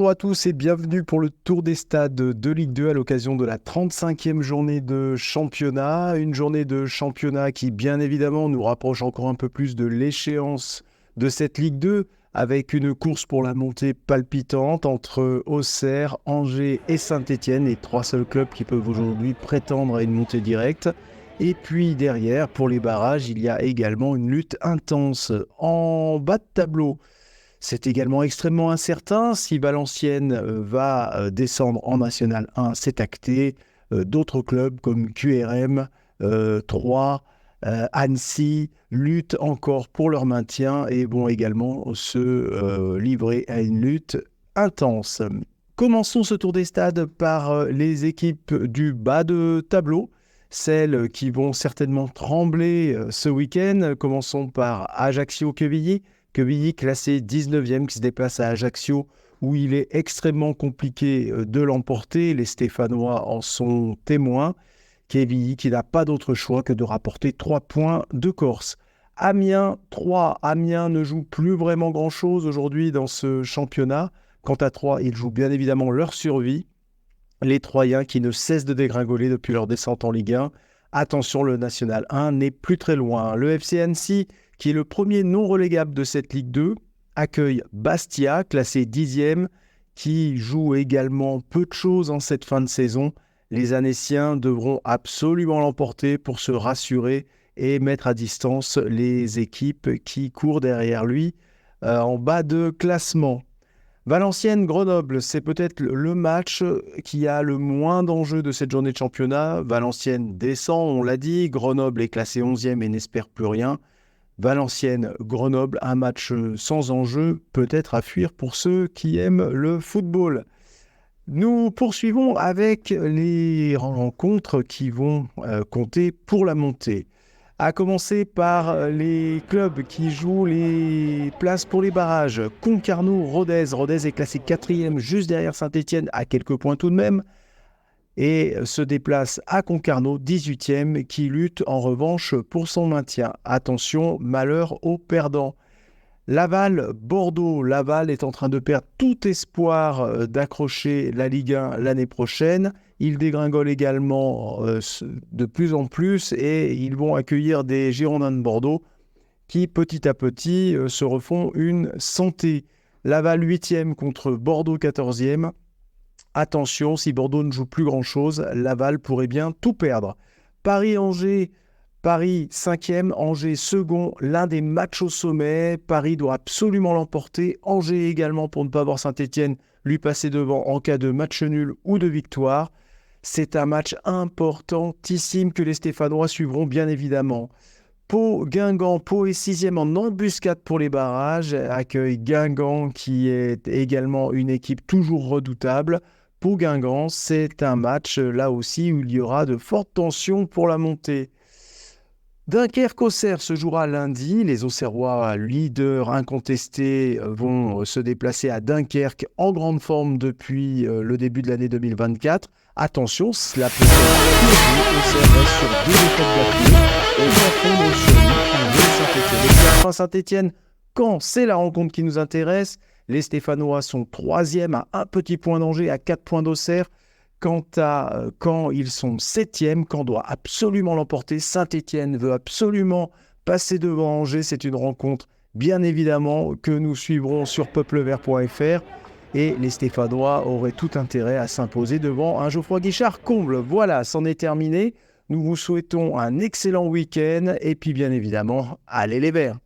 Bonjour à tous et bienvenue pour le tour des stades de Ligue 2 à l'occasion de la 35e journée de championnat. Une journée de championnat qui, bien évidemment, nous rapproche encore un peu plus de l'échéance de cette Ligue 2 avec une course pour la montée palpitante entre Auxerre, Angers et Saint-Étienne, les trois seuls clubs qui peuvent aujourd'hui prétendre à une montée directe. Et puis derrière, pour les barrages, il y a également une lutte intense. En bas de tableau, c'est également extrêmement incertain. Si Valenciennes va descendre en National 1, c'est acté. D'autres clubs comme QRM, Troyes, Annecy luttent encore pour leur maintien et vont également se livrer à une lutte intense. Commençons ce tour des stades par les équipes du bas de tableau, celles qui vont certainement trembler ce week-end. Commençons par Ajaccio-Quevilly. Quevilly classé 19e qui se déplace à Ajaccio où il est extrêmement compliqué de l'emporter. Les Stéphanois en sont témoins. Quevilly qui n'a pas d'autre choix que de rapporter 3 points de Corse. Amiens 3. Amiens ne joue plus vraiment grand-chose aujourd'hui dans ce championnat. Quant à Troyes, ils jouent bien évidemment leur survie. Les Troyens qui ne cessent de dégringoler depuis leur descente en Ligue 1. Attention, le National 1 n'est plus très loin. Le FC Annecy, qui est le premier non relégable de cette Ligue 2, accueille Bastia, classé 10e, qui joue également peu de choses en cette fin de saison. Les Annéciens devront absolument l'emporter pour se rassurer et mettre à distance les équipes qui courent derrière lui en bas de classement. Valenciennes-Grenoble, c'est peut-être le match qui a le moins d'enjeux de cette journée de championnat. Valenciennes descend, on l'a dit. Grenoble est classé 11e et n'espère plus rien. Valenciennes-Grenoble, un match sans enjeu, peut-être à fuir pour ceux qui aiment le football. Nous poursuivons avec les rencontres qui vont compter pour la montée. À commencer par les clubs qui jouent les places pour les barrages. Concarneau-Rodez. Rodez est classé 4e juste derrière Saint-Étienne à quelques points tout de même. Et se déplace à Concarneau, 18e, qui lutte en revanche pour son maintien. Attention, malheur aux perdants. Laval-Bordeaux. Laval est en train de perdre tout espoir d'accrocher la Ligue 1 l'année prochaine. Ils dégringolent également de plus en plus et ils vont accueillir des Girondins de Bordeaux qui, petit à petit, se refont une santé. Laval 8e contre Bordeaux 14e. Attention, si Bordeaux ne joue plus grand-chose, Laval pourrait bien tout perdre. Paris-Angers. Paris 5e, Angers second, l'un des matchs au sommet. Paris doit absolument l'emporter. Angers également pour ne pas voir Saint-Étienne lui passer devant en cas de match nul ou de victoire. C'est un match importantissime que les Stéphanois suivront bien évidemment. Pau-Guingamp, Pau est 6e en embuscade pour les barrages. Accueille Guingamp qui est également une équipe toujours redoutable. Pau-Guingamp, c'est un match là aussi où il y aura de fortes tensions pour la montée. Dunkerque-Auxerre se jouera lundi. Les Auxerrois, leaders incontestés, vont se déplacer à Dunkerque en grande forme depuis le début de l'année 2024. Attention, cela peut être Auxerre reste sur 2 défaites d'affilée. Et confondre sur Saint-Étienne. Quand c'est la rencontre qui nous intéresse, les Stéphanois sont 3e à un petit point d'Angers, à 4 points d'Auxerre. Quant à Caen, ils sont 7e. Caen doit absolument l'emporter. Saint-Étienne veut absolument passer devant Angers. C'est une rencontre, bien évidemment, que nous suivrons sur peuplevert.fr. Et les Stéphanois auraient tout intérêt à s'imposer devant un Geoffroy Guichard comble. Voilà, c'en est terminé. Nous vous souhaitons un excellent week-end. Et puis, bien évidemment, allez les Verts!